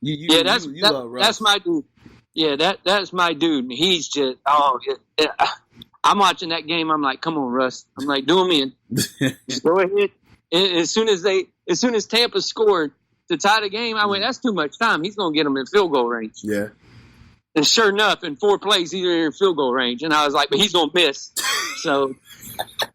That's my dude. Yeah, that's my dude. And he's just I'm watching that game. I'm like, come on, Russ. I'm like, do him in. Just go ahead. And as soon as Tampa scored to tie the game, I went, that's too much time. He's going to get them in field goal range. Yeah. And sure enough, in 4 plays, he's in field goal range. And I was like, but he's going to miss. So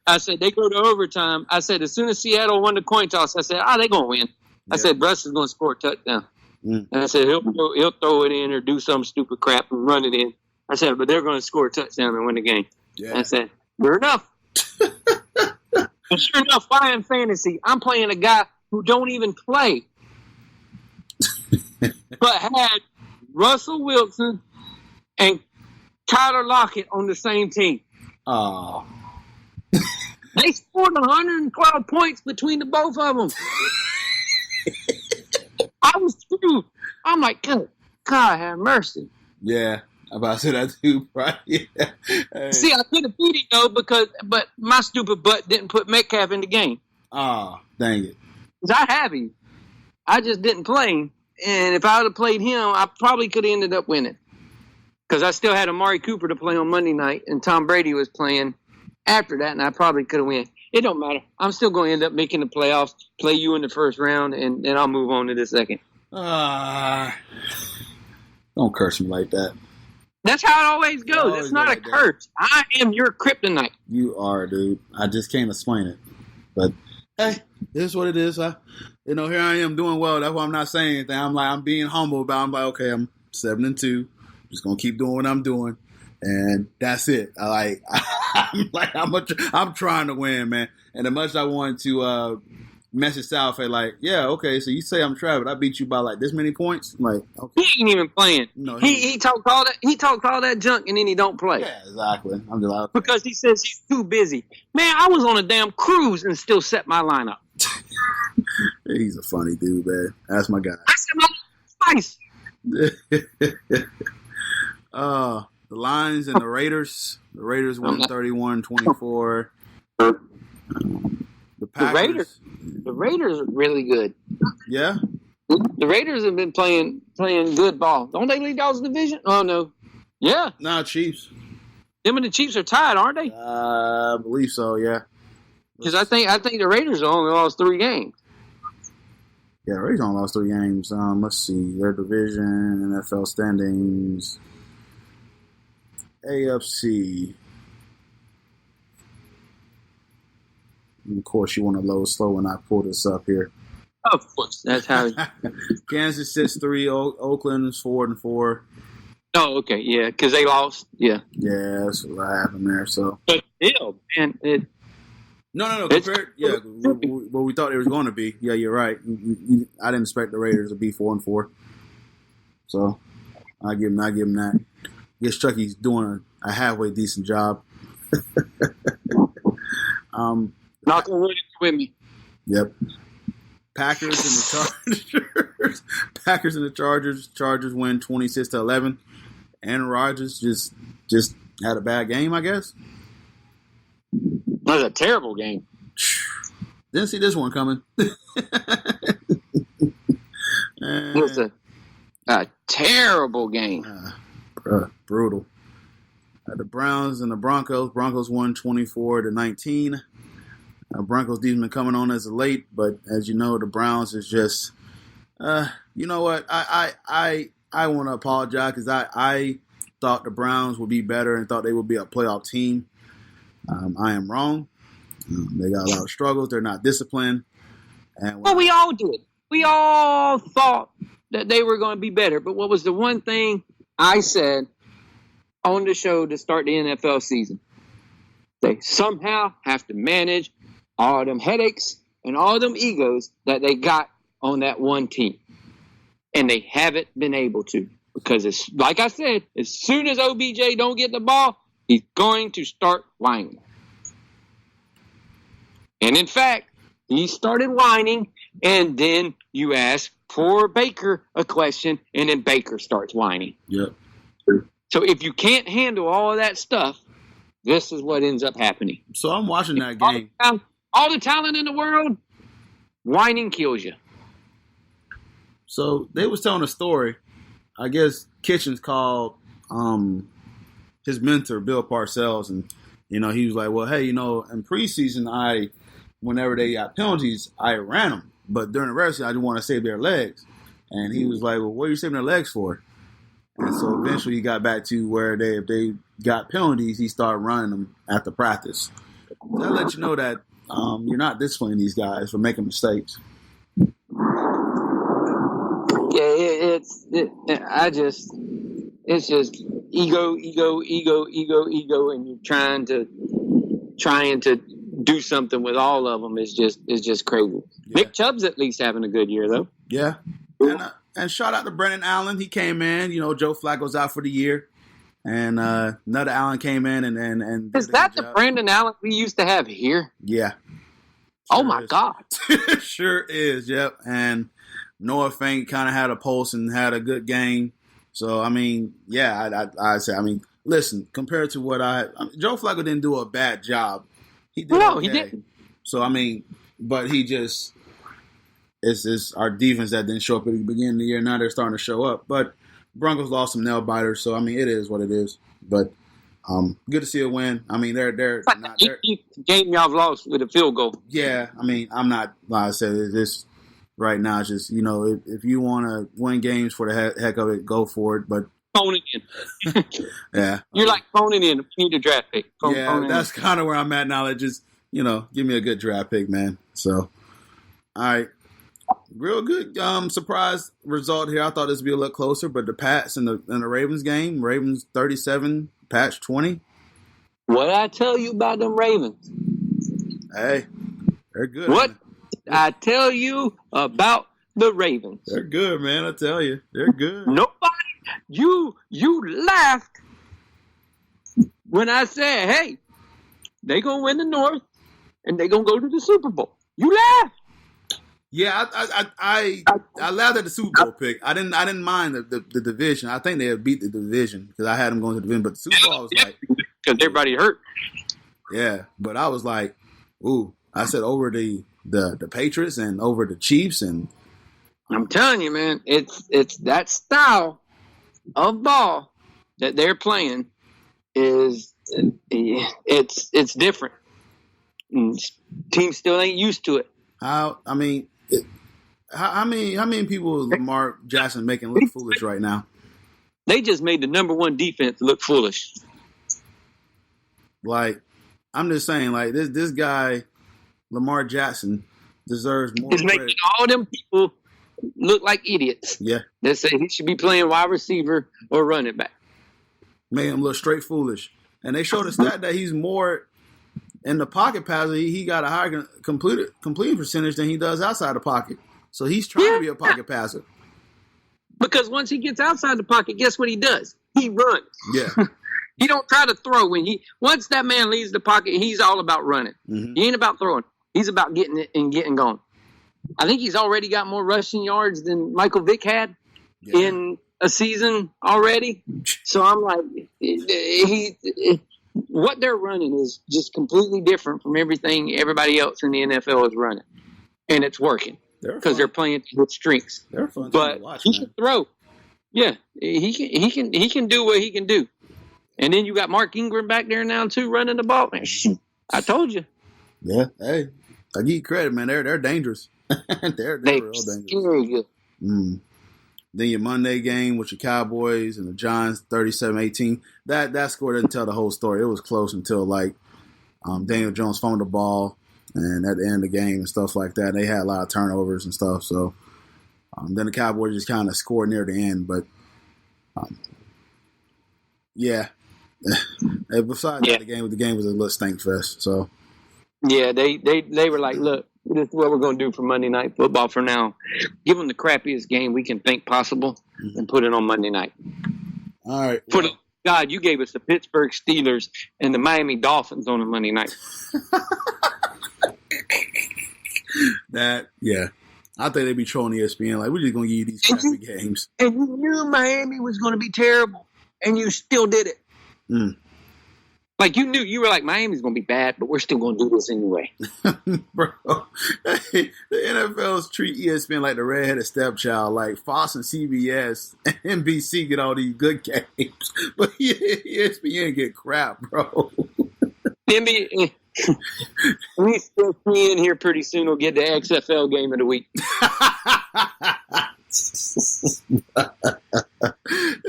I said, they go to overtime. I said, as soon as Seattle won the coin toss, I said, they're going to win. I said, Russ is going to score a touchdown. And I said, he'll throw it in or do some stupid crap and run it in. I said, but they're going to score a touchdown and win the game. Yeah. I said, sure enough. And sure enough, why in fantasy, I'm playing a guy who don't even play, but had Russell Wilson and Tyler Lockett on the same team. Oh. They scored 112 points between the both of them. I was through. I'm like, God have mercy. Yeah. I'm about to say that too, right? Yeah. Hey. See, I could have beat it though, but my stupid butt didn't put Metcalf in the game. Oh, dang it! Because I have him, I just didn't play him. And if I would have played him, I probably could have ended up winning. Because I still had Amari Cooper to play on Monday night, and Tom Brady was playing after that, and I probably could have won. It don't matter. I'm still going to end up making the playoffs, play you in the first round, and then I'll move on to the second. Don't curse me like that. That's how it always goes. It's not a curse. I am your kryptonite. You are, dude. I just can't explain it. But, hey, this is what it is. Here I am doing well. That's why I'm not saying anything. I'm being humble about it. I'm like, okay, I'm 7-2. Just going to keep doing what I'm doing. And that's it. I'm trying to win, man. And as much as I wanted to message South, like, yeah, okay, so you say I'm trapped, I beat you by like this many points. I'm like, okay. He ain't even playing. No, he talks all that junk and then he don't play. Yeah, exactly. I'm just like, okay. Because he says he's too busy. Man, I was on a damn cruise and still set my lineup. He's a funny dude, man. That's my guy. I said my nice. The Lions and the Raiders. The Raiders won 31-24. The Packers. The Raiders are really good. Yeah? The Raiders have been playing good ball. Don't they lead y'all's division? Oh, no. Yeah. No, Chiefs. Them and the Chiefs are tied, aren't they? I believe so, yeah. Because I think the Raiders only lost 3 games. Yeah, Raiders only lost 3 games. Let's see. Their division, NFL standings, AFC. And of course, you want to load slow when I pull this up here. Of course, that's how. Kansas sits 3. Oakland is 4-4. Oh, okay, yeah, because they lost. Yeah, that's what happened there. So, but still, man, no. Compared, what we thought it was going to be. Yeah, you're right. I didn't expect the Raiders to be 4-4. So, I give him that. I guess Chucky's doing a halfway decent job. Not gonna win with me. Yep. Packers and the Chargers. Chargers win 26-11. Aaron Rodgers just had a bad game, I guess. That was a terrible game. Didn't see this one coming. It was a terrible game. Brutal. The Browns and the Broncos. Broncos won 24-19. Broncos defense been coming on as of late, but as you know, the Browns is just, you know what? I want to apologize because I thought the Browns would be better and thought they would be a playoff team. I am wrong. They got a lot of struggles. They're not disciplined. Well, we all did. We all thought that they were going to be better. But what was the one thing I said on the show to start the NFL season? They somehow have to manage all them headaches and all them egos that they got on that one team. And they haven't been able to. Because, it's like I said, as soon as OBJ don't get the ball, he's going to start whining. And in fact, he started whining, and then you ask poor Baker a question, and then Baker starts whining. Yep. So if you can't handle all of that stuff, this is what ends up happening. So I'm watching that game. All the talent in the world, whining kills you. So they was telling a story. I guess Kitchens called his mentor, Bill Parcells, and, he was like, well, hey, in preseason, whenever they got penalties, I ran them. But during the rest, I didn't want to save their legs. And he was like, well, what are you saving their legs for? And so eventually he got back to where if they got penalties, he started running them at the practice. That lets you know that you're not disciplining these guys for making mistakes. Yeah, it's just ego, and you're trying to do something with all of them is just crazy. Yeah. Nick Chubb's at least having a good year though. Yeah, and shout out to Brendan Allen. He came in. Joe Flacco's out for the year, and another Allen came in and is that the Brandon Allen we used to have here? Yeah. Oh my God. Sure is. Yep. And Noah Fant kind of had a pulse and had a good game. So I listen, compared to what Joe Flacco didn't do a bad job. He did. No, he didn't. So but he just it's our defense that didn't show up at the beginning of the year. Now they're starting to show up. But Broncos lost some nail biters, so it is what it is. But good to see a win. They're not there. Game y'all lost with a field goal. Yeah, I'm not. Like I said, this right now. It's just if you want to win games for the heck of it, go for it. But phone it in. Yeah, you're like phoning in. You need a draft pick. That's kind of where I'm at now. Just give me a good draft pick, man. So, all right. Real good surprise result here. I thought this would be a little closer, but the Pats and the Ravens game, Ravens 37, Pats 20. What did I tell you about them Ravens? Hey, they're good. What man. I tell you about the Ravens? They're good, man. I tell you, they're good. Nobody, you laughed when I said, "Hey, they gonna win the North and they gonna go to the Super Bowl." You laughed. Yeah, I laughed at the Super Bowl pick. I didn't mind the division. I think they had beat the division because I had them going to the division. But the Super Bowl, I was like, because everybody hurt. Yeah, but I was like, ooh. I said over the Patriots and over the Chiefs, and I'm telling you, man, it's that style of ball that they're playing it's different. Teams still ain't used to it. How many people is Lamar Jackson making look foolish right now? They just made the number one defense look foolish. Like, I'm just saying, like this guy, Lamar Jackson, deserves more. He's making all them people look like idiots. Yeah, they say he should be playing wide receiver or running back. Made him look straight foolish, and they showed a stat that he's more in the pocket passer. He got a higher completion percentage than he does outside the pocket. So he's trying to be a pocket passer. Because once he gets outside the pocket, guess what he does? He runs. Yeah. He don't try to throw. Once that man leaves the pocket, he's all about running. Mm-hmm. He ain't about throwing. He's about getting it and getting going. I think he's already got more rushing yards than Michael Vick had in a season already. So I'm like, what they're running is just completely different from everything everybody else in the NFL is running, and it's working because they're playing with strengths. They're fun but to watch, he can throw. Yeah, he can do what he can do. And then you got Mark Ingram back there now too, running the ball. Man, I told you. Yeah, hey, I give you credit, man. They're dangerous. they're real dangerous. Very good. Then your Monday game with your Cowboys and the Giants, 37-18. That score doesn't tell the whole story. It was close until Daniel Jones fumbled the ball, and at the end of the game and stuff like that, they had a lot of turnovers and stuff. So then the Cowboys just kind of scored near the end, but yeah. Besides that, the game was a little stink fest. So yeah, they were like, look, this is what we're going to do for Monday Night Football for now. Give them the crappiest game we can think possible and put it on Monday night. All right. God, you gave us the Pittsburgh Steelers and the Miami Dolphins on a Monday night. I think they'd be trolling ESPN like, we're just going to give you these crappy games. And you knew Miami was going to be terrible, and you still did it. Like you knew, you were like, Miami's going to be bad, but we're still going to do this anyway. Bro, the NFL's treat ESPN like the redheaded stepchild. Like Fox and CBS and NBC get all these good games, but ESPN get crap, bro. We still be in here pretty soon. We'll get the XFL game of the week. It's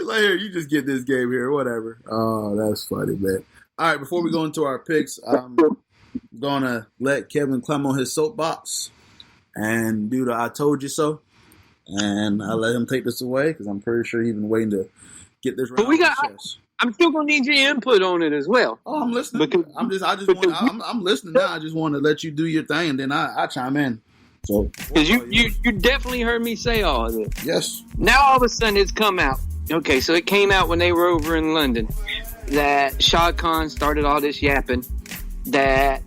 like, here, you just get this game here, whatever. Oh, that's funny, man. All right, before we go into our picks, I'm going to let Kevin climb on his soapbox and do the I told you so. And I'll let him take this away because I'm pretty sure he's been waiting to get this right. But I'm still going to need your input on it as well. Oh, I'm listening. I'm listening now. I just want to let you do your thing, and then I chime in. So, because you definitely heard me say all of this. Yes. Now all of a sudden it's come out. Okay, so it came out when they were over in London that Shad Khan started all this yapping that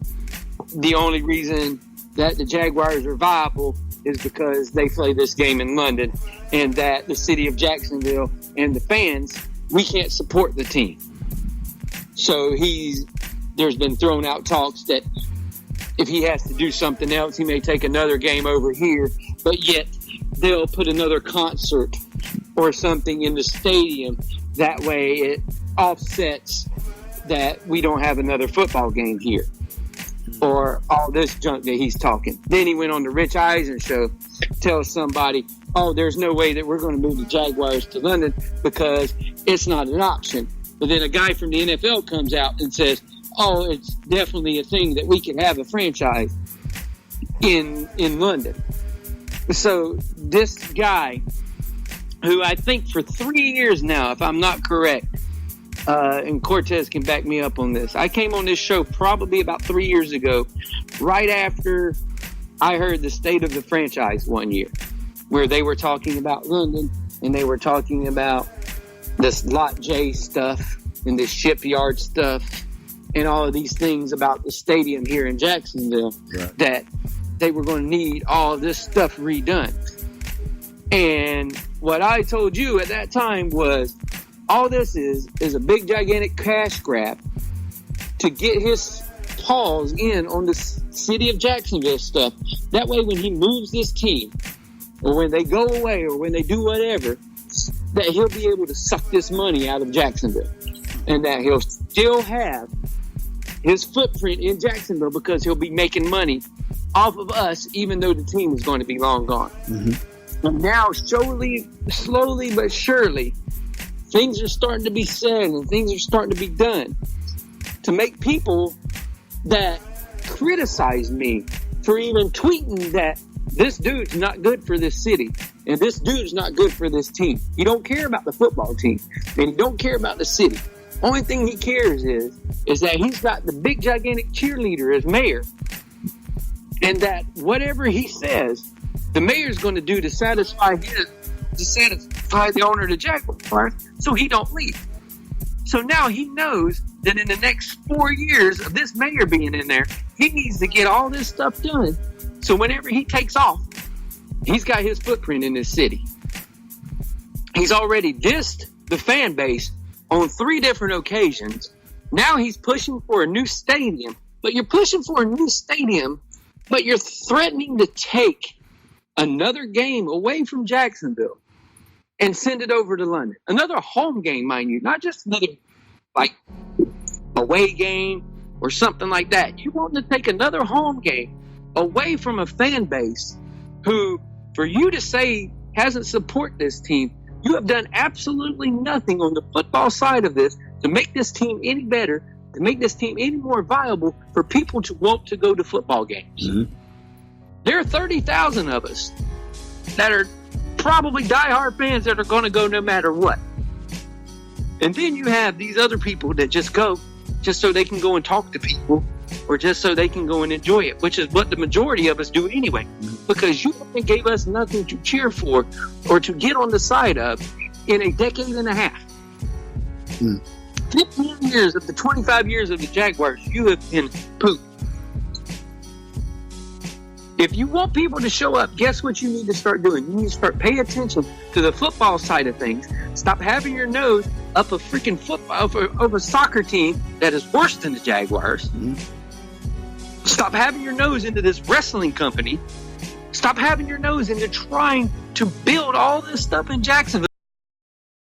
the only reason that the Jaguars are viable is because they play this game in London, and that the city of Jacksonville and the fans, we can't support the team. So there's been thrown out talks that if he has to do something else, he may take another game over here, but yet they'll put another concert or something in the stadium. That way it offsets that we don't have another football game here or all this junk that he's talking. Then he went on the Rich Eisen show, tells somebody, oh, there's no way that we're going to move the Jaguars to London because it's not an option. But then a guy from the NFL comes out and says, oh, it's definitely a thing that we can have a franchise in London. So this guy, who I think for 3 years now, if I'm not correct, and Cortez can back me up on this, I came on this show probably about 3 years ago, right after I heard the state of the franchise one year, where they were talking about London and they were talking about this Lot J stuff and this shipyard stuff and all of these things about the stadium here in Jacksonville, right, that they were going to need all of this stuff redone. And what I told you at that time was, all this is a big, gigantic cash grab to get his paws in on the city of Jacksonville stuff. That way, when he moves this team, or when they go away, or when they do whatever, that he'll be able to suck this money out of Jacksonville. And that he'll still have his footprint in Jacksonville because he'll be making money off of us, even though the team is going to be long gone. Mm-hmm. And now, slowly but surely, things are starting to be said and things are starting to be done to make people that criticize me for even tweeting that this dude's not good for this city and this dude's not good for this team. He don't care about the football team and he don't care about the city. Only thing he cares is that he's got the big, gigantic cheerleader as mayor, and that whatever he says, the mayor's going to do to satisfy the owner of the Jaguars, so he don't leave. So now he knows that in the next 4 years of this mayor being in there, he needs to get all this stuff done. So whenever he takes off, he's got his footprint in this city. He's already dissed the fan base on 3 different occasions. Now he's pushing for a new stadium. But you're pushing for a new stadium, but you're threatening to take another game away from Jacksonville and send it over to London. Another home game, mind you, not just another away game or something like that. You want to take another home game away from a fan base who, for you to say, hasn't supported this team. You have done absolutely nothing on the football side of this to make this team any better, to make this team any more viable for people to want to go to football games. Mm-hmm. There are 30,000 of us that are probably diehard fans that are going to go no matter what. And then you have these other people that just go just so they can go and talk to people or just so they can go and enjoy it, which is what the majority of us do anyway, because you gave us nothing to cheer for or to get on the side of in a decade and a half. 15 years of the 25 years of the Jaguars, you have been pooped. If you want people to show up, guess what you need to start doing? You need to start paying attention to the football side of things. Stop having your nose of a freaking football, of a soccer team that is worse than the Jaguars. Mm-hmm. Stop having your nose into this wrestling company. Stop having your nose into trying to build all this stuff in Jacksonville.